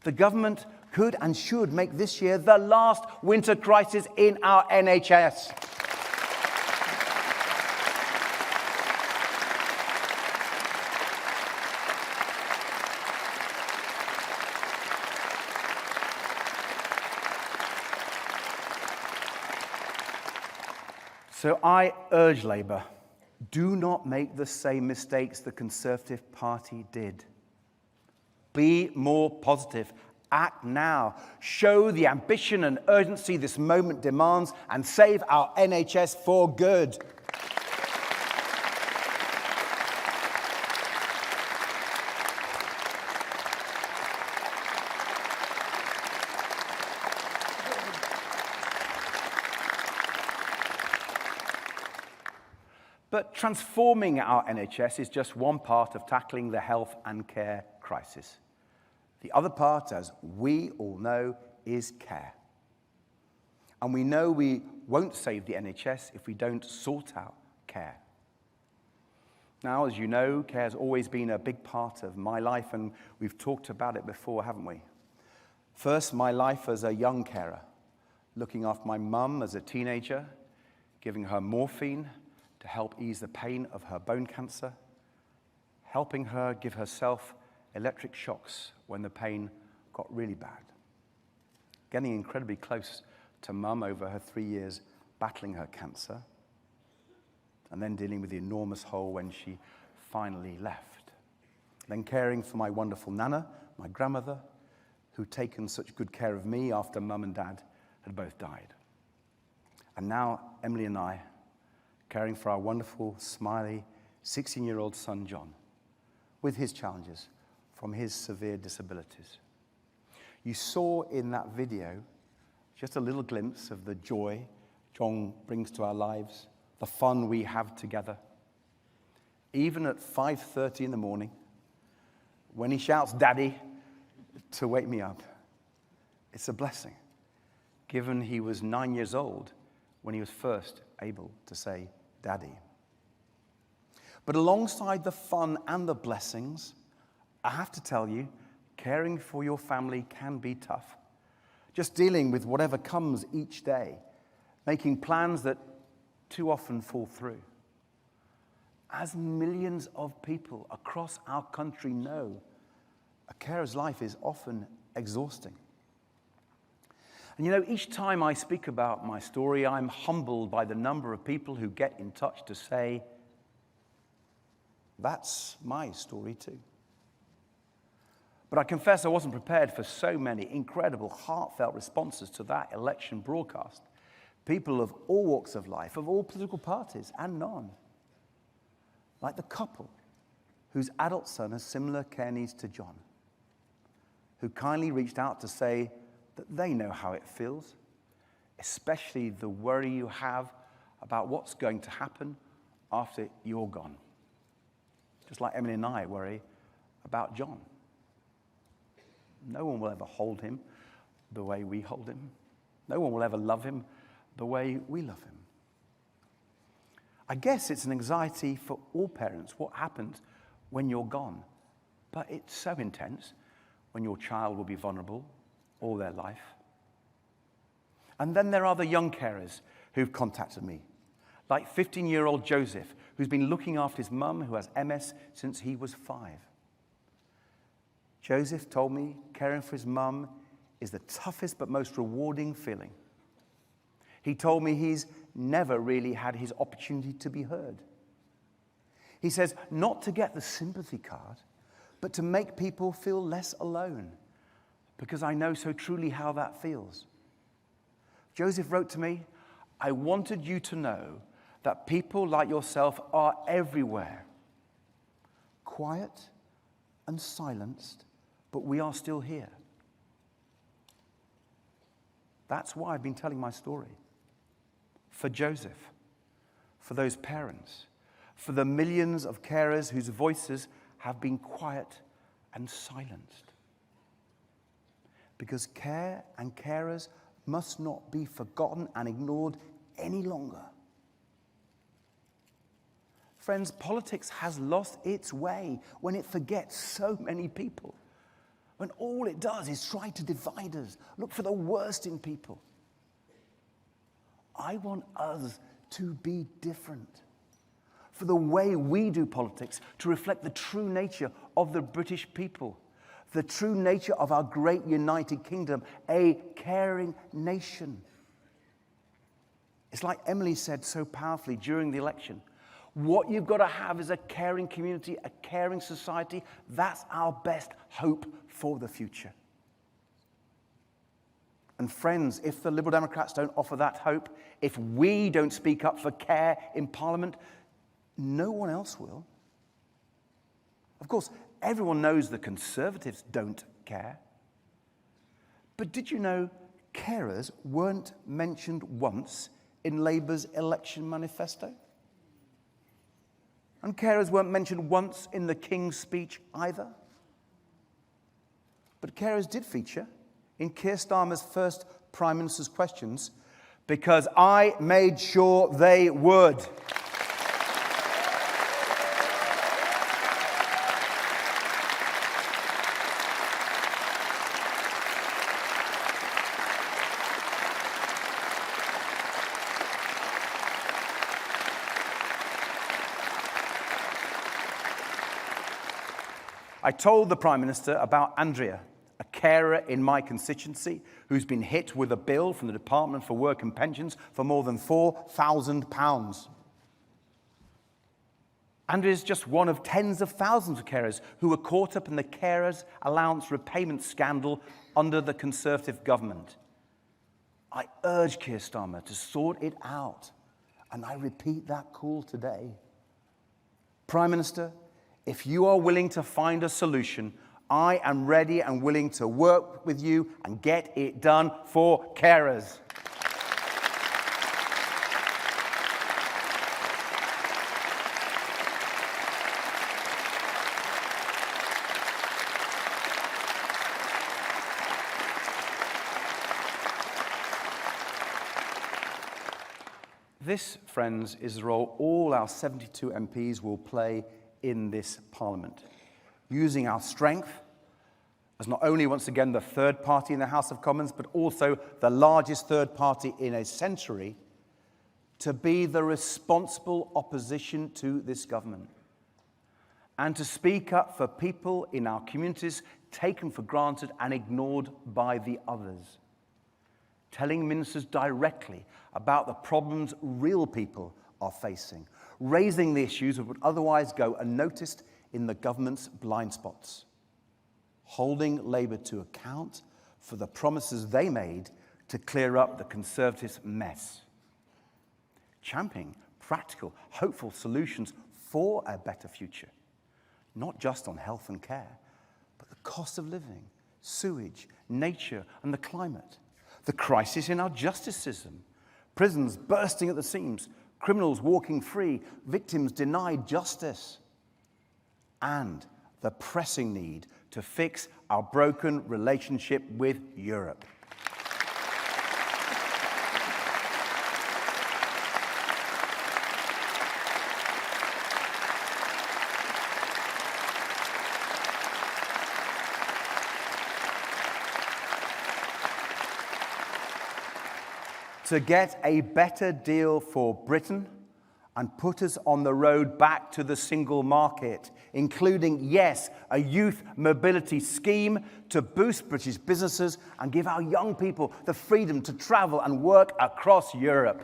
The government could and should make this year the last winter crisis in our NHS. So I urge Labour, do not make the same mistakes the Conservative Party did. Be more positive. Act now. Show the ambition and urgency this moment demands and save our NHS for good. But transforming our NHS is just one part of tackling the health and care crisis. The other part, as we all know, is care. And we know we won't save the NHS if we don't sort out care. Now, as you know, care has always been a big part of my life, and we've talked about it before, haven't we? First, my life as a young carer, looking after my mum as a teenager, giving her morphine to help ease the pain of her bone cancer, helping her give herself electric shocks when the pain got really bad, getting incredibly close to Mum over her 3 years battling her cancer, and then dealing with the enormous hole when she finally left. Then caring for my wonderful Nana, my grandmother, who'd taken such good care of me after Mum and Dad had both died. And now Emily and I, caring for our wonderful, smiley, 16-year-old son, John, with his challenges from his severe disabilities. You saw in that video just a little glimpse of the joy John brings to our lives, the fun we have together. Even at 5:30 in the morning, when he shouts, "Daddy," to wake me up, it's a blessing, given he was 9 years old when he was first able to say, "Daddy." But alongside the fun and the blessings, I have to tell you, caring for your family can be tough. Just dealing with whatever comes each day, making plans that too often fall through. As millions of people across our country know, a carer's life is often exhausting. And you know, each time I speak about my story, I'm humbled by the number of people who get in touch to say, that's my story too. But I confess I wasn't prepared for so many incredible, heartfelt responses to that election broadcast. People of all walks of life, of all political parties and none. Like the couple whose adult son has similar care needs to John, who kindly reached out to say that they know how it feels, especially the worry you have about what's going to happen after you're gone. Just like Emily and I worry about John. No one will ever hold him the way we hold him. No one will ever love him the way we love him. I guess it's an anxiety for all parents. What happens when you're gone? But it's so intense when your child will be vulnerable all their life. And then there are the young carers who've contacted me, like 15-year-old Joseph, who's been looking after his mum who has MS since he was 5. Joseph told me caring for his mum is the toughest but most rewarding feeling. He told me he's never really had his opportunity to be heard. He says not to get the sympathy card, but to make people feel less alone, because I know so truly how that feels. Joseph wrote to me, I wanted you to know that people like yourself are everywhere, quiet and silenced, but we are still here. That's why I've been telling my story. For Joseph, for those parents, for the millions of carers whose voices have been quiet and silenced. Because care and carers must not be forgotten and ignored any longer. Friends, politics has lost its way when it forgets so many people. When all it does is try to divide us, look for the worst in people. I want us to be different. For the way we do politics to reflect the true nature of the British people, the true nature of our great United Kingdom, a caring nation. It's like Emily said so powerfully during the election. What you've got to have is a caring community, a caring society. That's our best hope for the future. And friends, if the Liberal Democrats don't offer that hope, if we don't speak up for care in Parliament, no one else will. Of course, everyone knows the Conservatives don't care. But did you know carers weren't mentioned once in Labour's election manifesto? And carers weren't mentioned once in the King's speech either. But carers did feature in Keir Starmer's first Prime Minister's questions, because I made sure they would. I told the Prime Minister about Andrea, a carer in my constituency who's been hit with a bill from the Department for Work and Pensions for more than £4,000. Andrea is just one of tens of thousands of carers who were caught up in the carers' allowance repayment scandal under the Conservative government. I urge Keir Starmer to sort it out, and I repeat that call today. Prime Minister, if you are willing to find a solution, I am ready and willing to work with you and get it done for carers. This, friends, is the role all our 72 MPs will play in this Parliament, using our strength as not only, once again, the third party in the House of Commons, but also the largest third party in a century, to be the responsible opposition to this government, and to speak up for people in our communities taken for granted and ignored by the others, telling ministers directly about the problems real people are facing, raising the issues that would otherwise go unnoticed in the government's blind spots, holding Labour to account for the promises they made to clear up the Conservatives' mess, championing practical, hopeful solutions for a better future, not just on health and care, but the cost of living, sewage, nature, and the climate, the crisis in our justice system, prisons bursting at the seams, criminals walking free, victims denied justice, and the pressing need to fix our broken relationship with Europe. To get a better deal for Britain and put us on the road back to the single market, including, yes, a youth mobility scheme to boost British businesses and give our young people the freedom to travel and work across Europe.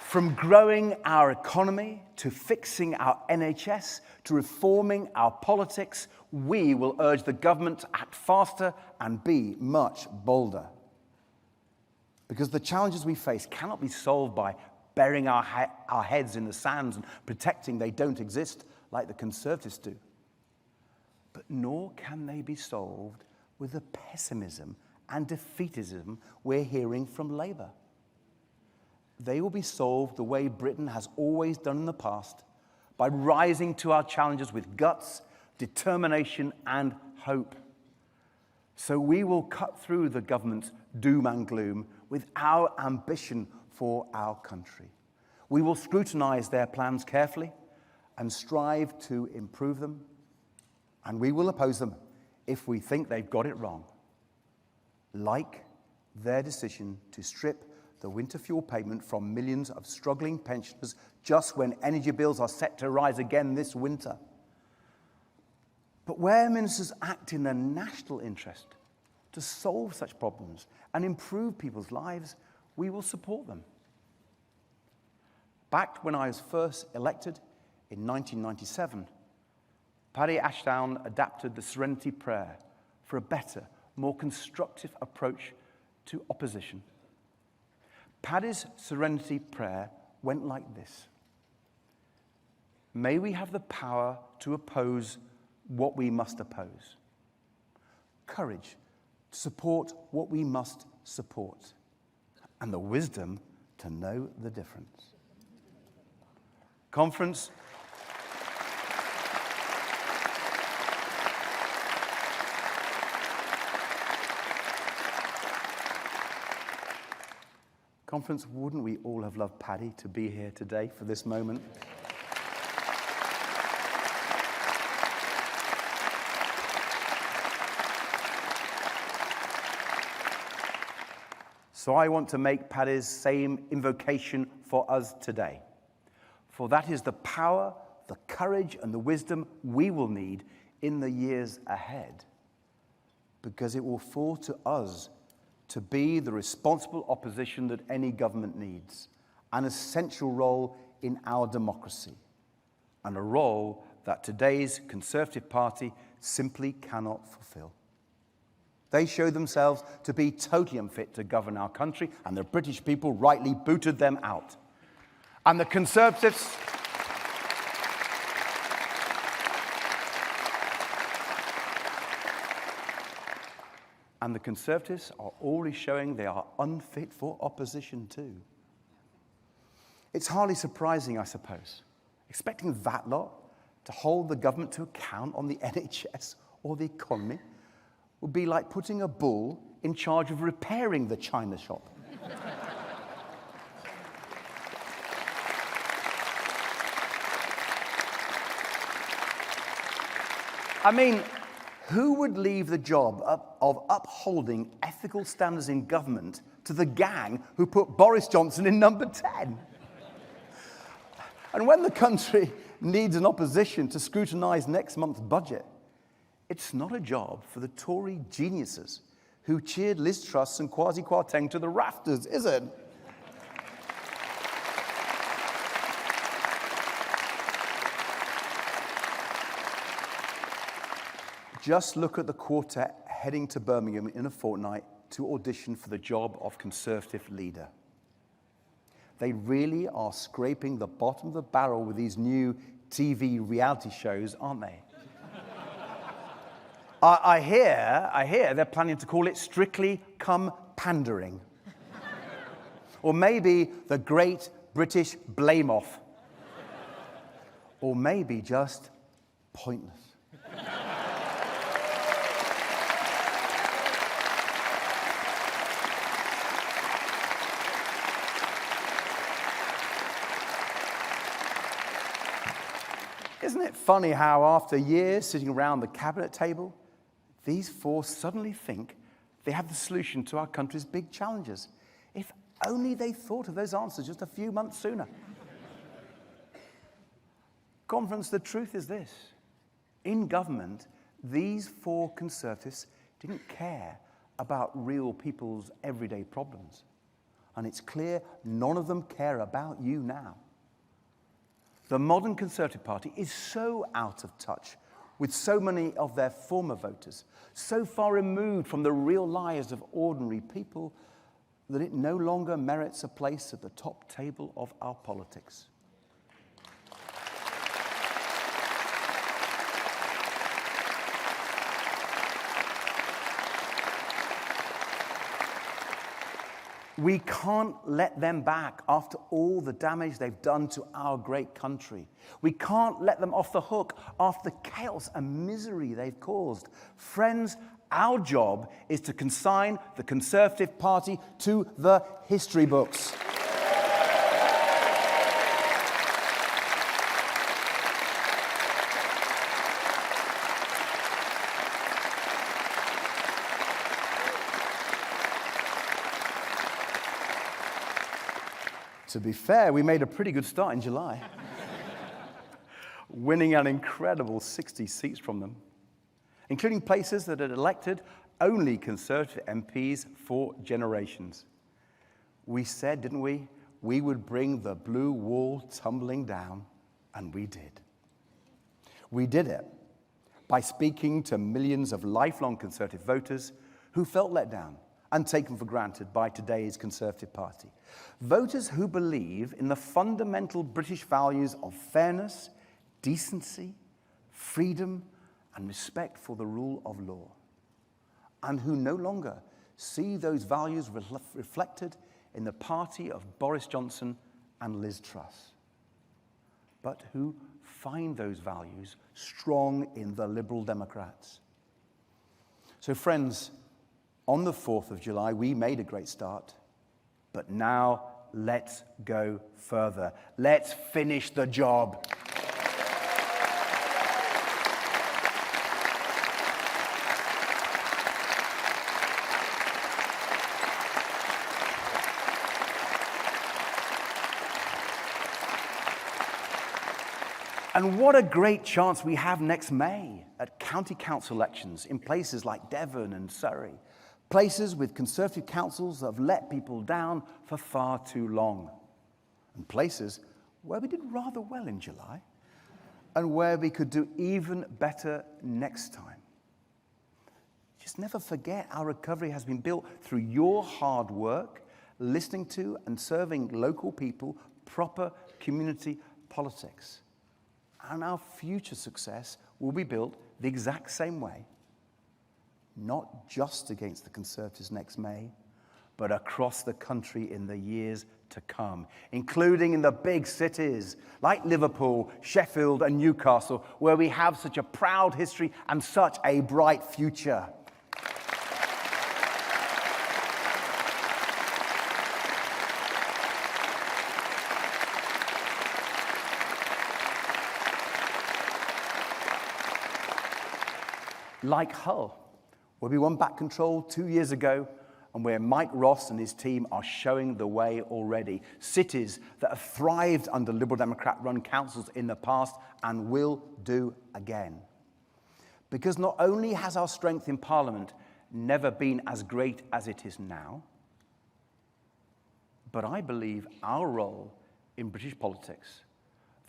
From growing our economy, to fixing our NHS, to reforming our politics, we will urge the government to act faster and be much bolder. Because the challenges we face cannot be solved by burying our heads in the sands and pretending they don't exist like the Conservatives do. But nor can they be solved with the pessimism and defeatism we're hearing from Labour. They will be solved the way Britain has always done in the past, by rising to our challenges with guts, determination, and hope. So we will cut through the government's doom and gloom with our ambition for our country. We will scrutinise their plans carefully and strive to improve them, and we will oppose them if we think they've got it wrong, like their decision to strip the winter fuel payment from millions of struggling pensioners just when energy bills are set to rise again this winter. But where ministers act in the national interest to solve such problems and improve people's lives, we will support them. Back when I was first elected in 1997, Paddy Ashdown adapted the Serenity Prayer for a better, more constructive approach to opposition. Paddy's Serenity Prayer went like this: may we have the power to oppose what we must oppose, courage to support what we must support, and the wisdom to know the difference. Conference wouldn't we all have loved Paddy to be here today for this moment? So I want to make Paddy's same invocation for us today. For that is the power, the courage, and the wisdom we will need in the years ahead. Because it will fall to us to be the responsible opposition that any government needs, an essential role in our democracy, and a role that today's Conservative Party simply cannot fulfill. They show themselves to be totally unfit to govern our country, and the British people rightly booted them out. And the Conservatives are already showing they are unfit for opposition too. It's hardly surprising, I suppose, expecting that lot to hold the government to account on the NHS or the economy would be like putting a bull in charge of repairing the china shop. I mean, who would leave the job of upholding ethical standards in government to the gang who put Boris Johnson in number 10? And when the country needs an opposition to scrutinise next month's budget, it's not a job for the Tory geniuses who cheered Liz Truss and Kwasi Kwarteng to the rafters, is it? Just look at the quartet heading to Birmingham in a fortnight to audition for the job of Conservative leader. They really are scraping the bottom of the barrel with these new TV reality shows, aren't they? I hear they're planning to call it Strictly Come Pandering. Or maybe the Great British Blame-Off. Or maybe just Pointless. Isn't it funny how after years sitting around the cabinet table, these four suddenly think they have the solution to our country's big challenges? If only they thought of those answers just a few months sooner. Conference, the truth is this. In government, these four Conservatives didn't care about real people's everyday problems. And it's clear none of them care about you now. The modern Conservative Party is so out of touch with so many of their former voters, so far removed from the real lives of ordinary people, that it no longer merits a place at the top table of our politics. We can't let them back after all the damage they've done to our great country. We can't let them off the hook after the chaos and misery they've caused. Friends, our job is to consign the Conservative Party to the history books. To be fair, we made a pretty good start in July, winning an incredible 60 seats from them, including places that had elected only Conservative MPs for generations. We said, didn't we, we would bring the blue wall tumbling down, and we did. We did it by speaking to millions of lifelong Conservative voters who felt let down and taken for granted by today's Conservative Party. Voters who believe in the fundamental British values of fairness, decency, freedom, and respect for the rule of law, and who no longer see those values reflected in the party of Boris Johnson and Liz Truss, but who find those values strong in the Liberal Democrats. So friends, on the 4th of July, we made a great start, but now let's go further. Let's finish the job. And what a great chance we have next May at county council elections in places like Devon and Surrey. Places with Conservative councils that have let people down for far too long. And places where we did rather well in July and where we could do even better next time. Just never forget our recovery has been built through your hard work, listening to and serving local people, proper community politics. And our future success will be built the exact same way. Not just against the Conservatives next May, but across the country in the years to come, including in the big cities like Liverpool, Sheffield, and Newcastle, where we have such a proud history and such a bright future. like Hull, where we won back control 2 years ago, and where Mike Ross and his team are showing the way already. Cities that have thrived under Liberal Democrat-run councils in the past and will do again. Because not only has our strength in Parliament never been as great as it is now, but I believe our role in British politics,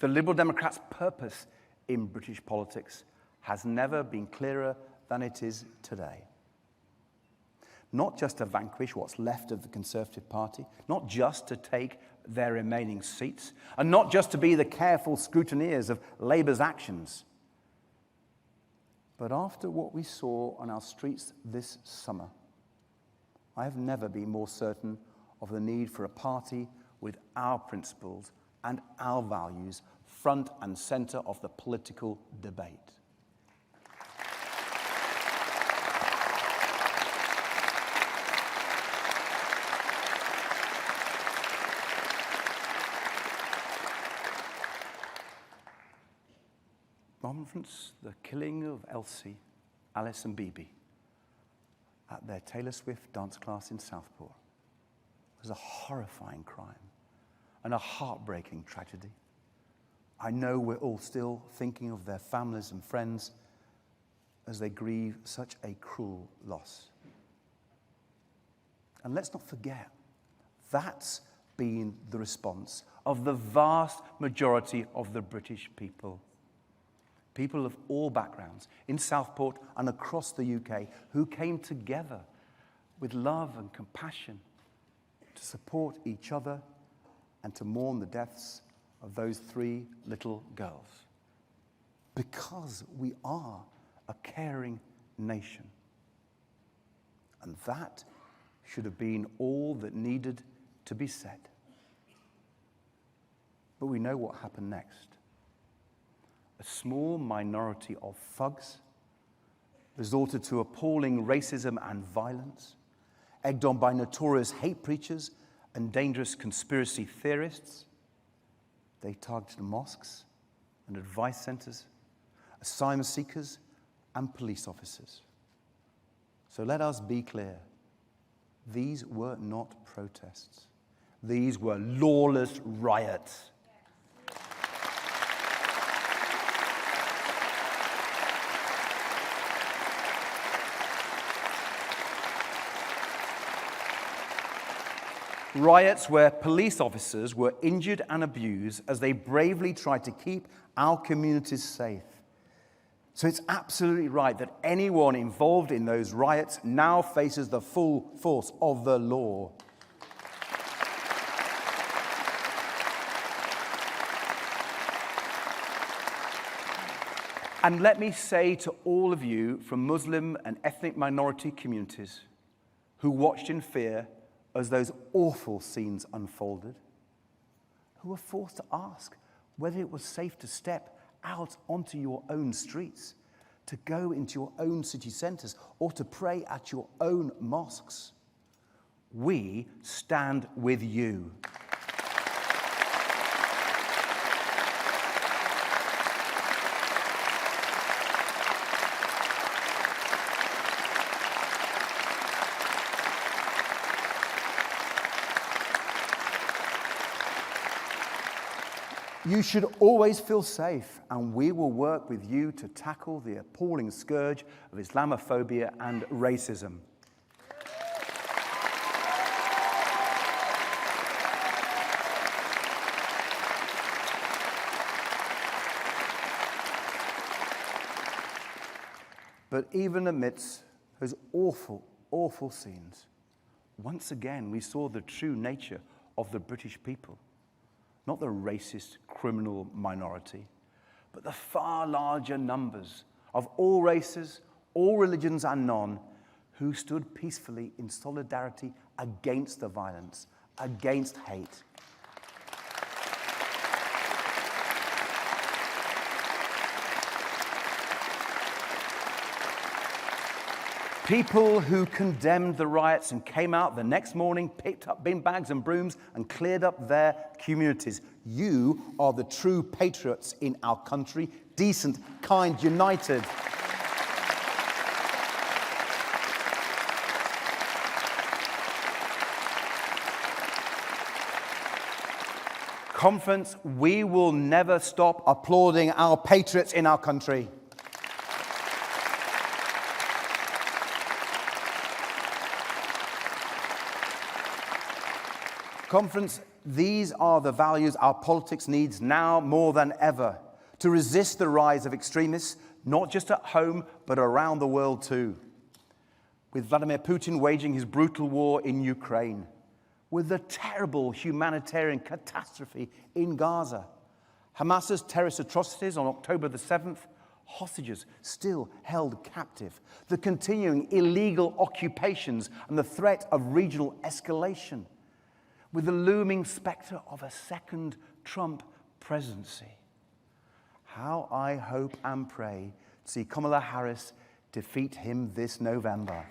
the Liberal Democrats' purpose in British politics, has never been clearer than it is today. Not just to vanquish what's left of the Conservative Party, not just to take their remaining seats, and not just to be the careful scrutineers of Labour's actions. But after what we saw on our streets this summer, I have never been more certain of the need for a party with our principles and our values front and centre of the political debate. Reference the killing of Elsie, Alice and Bibi at their Taylor Swift dance class in Southport was a horrifying crime and a heartbreaking tragedy. I know we're all still thinking of their families and friends as they grieve such a cruel loss. And let's not forget, that's been the response of the vast majority of the British people. People of all backgrounds in Southport and across the UK who came together with love and compassion to support each other and to mourn the deaths of those 3 little girls. Because we are a caring nation. And that should have been all that needed to be said. But we know what happened next. A small minority of thugs resorted to appalling racism and violence, egged on by notorious hate preachers and dangerous conspiracy theorists. They targeted mosques and advice centers, asylum seekers, and police officers. So let us be clear. These were not protests. These were lawless riots. Riots where police officers were injured and abused as they bravely tried to keep our communities safe. So it's absolutely right that anyone involved in those riots now faces the full force of the law. And let me say to all of you from Muslim and ethnic minority communities who watched in fear as those awful scenes unfolded, who were forced to ask whether it was safe to step out onto your own streets, to go into your own city centres, or to pray at your own mosques. We stand with you. You should always feel safe, and we will work with you to tackle the appalling scourge of Islamophobia and racism. But even amidst those awful, awful scenes, once again we saw the true nature of the British people. Not the racist, criminal minority, but the far larger numbers of all races, all religions and none, who stood peacefully in solidarity against the violence, against hate. People who condemned the riots and came out the next morning, picked up bin bags and brooms and cleared up their communities. You are the true patriots in our country, decent, kind, united. Conference, we will never stop applauding our patriots in our country. Conference, these are the values our politics needs now more than ever to resist the rise of extremists, not just at home, but around the world too. With Vladimir Putin waging his brutal war in Ukraine, with the terrible humanitarian catastrophe in Gaza, Hamas's terrorist atrocities on October the 7th, hostages still held captive, the continuing illegal occupations and the threat of regional escalation, with the looming spectre of a second Trump presidency. How I hope and pray to see Kamala Harris defeat him this November.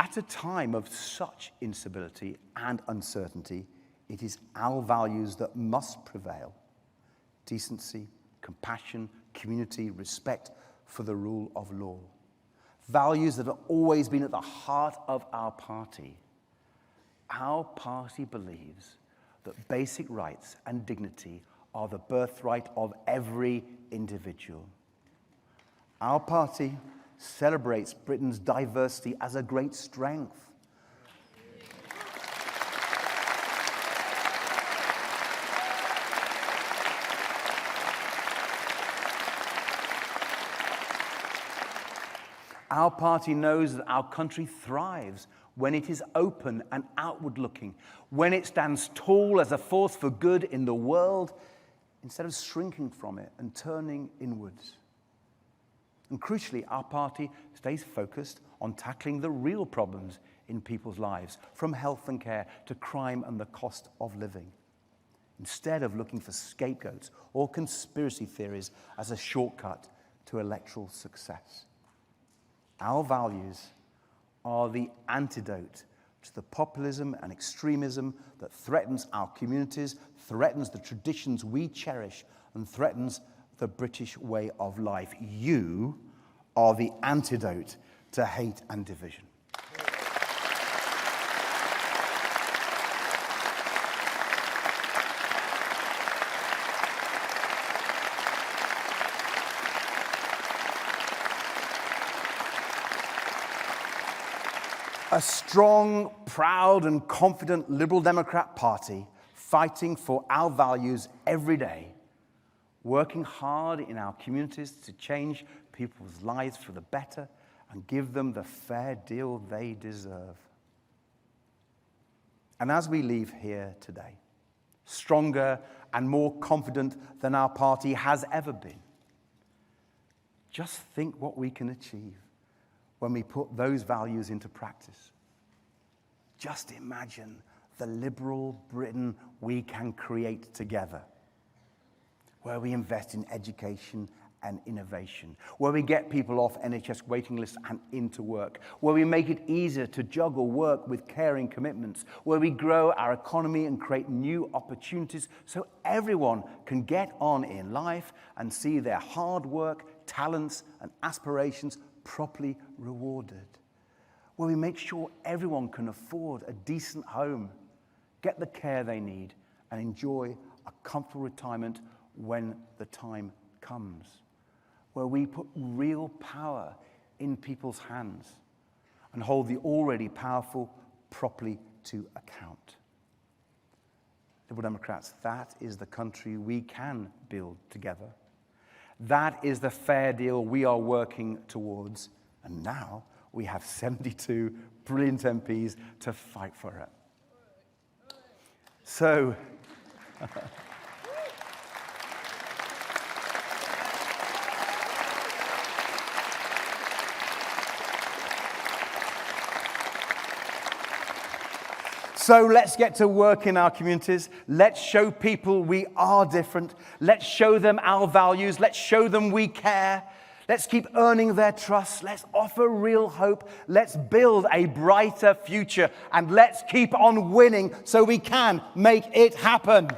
At a time of such instability and uncertainty, it is our values that must prevail. Decency, compassion, community, respect for the rule of law. Values that have always been at the heart of our party. Our party believes that basic rights and dignity are the birthright of every individual. Our party celebrates Britain's diversity as a great strength. Our party knows that our country thrives when it is open and outward-looking, when it stands tall as a force for good in the world, instead of shrinking from it and turning inwards. And crucially, our party stays focused on tackling the real problems in people's lives, from health and care to crime and the cost of living, instead of looking for scapegoats or conspiracy theories as a shortcut to electoral success. Our values are the antidote to the populism and extremism that threatens our communities, threatens the traditions we cherish, and threatens the British way of life. You are the antidote to hate and division. A strong, proud, and confident Liberal Democrat Party fighting for our values every day, working hard in our communities to change people's lives for the better and give them the fair deal they deserve. And as we leave here today, stronger and more confident than our party has ever been, just think what we can achieve when we put those values into practice. Just imagine the liberal Britain we can create together, where we invest in education and innovation, where we get people off NHS waiting lists and into work, where we make it easier to juggle work with caring commitments, where we grow our economy and create new opportunities so everyone can get on in life and see their hard work, talents, and aspirations properly rewarded, where we make sure everyone can afford a decent home, get the care they need, and enjoy a comfortable retirement when the time comes, where we put real power in people's hands and hold the already powerful properly to account. Liberal Democrats, that is the country we can build together. That is the fair deal we are working towards. And now we have 72 brilliant MPs to fight for it. So, So let's get to work in our communities. Let's show people we are different. Let's show them our values. Let's show them we care. Let's keep earning their trust. Let's offer real hope. Let's build a brighter future. And let's keep on winning so we can make it happen.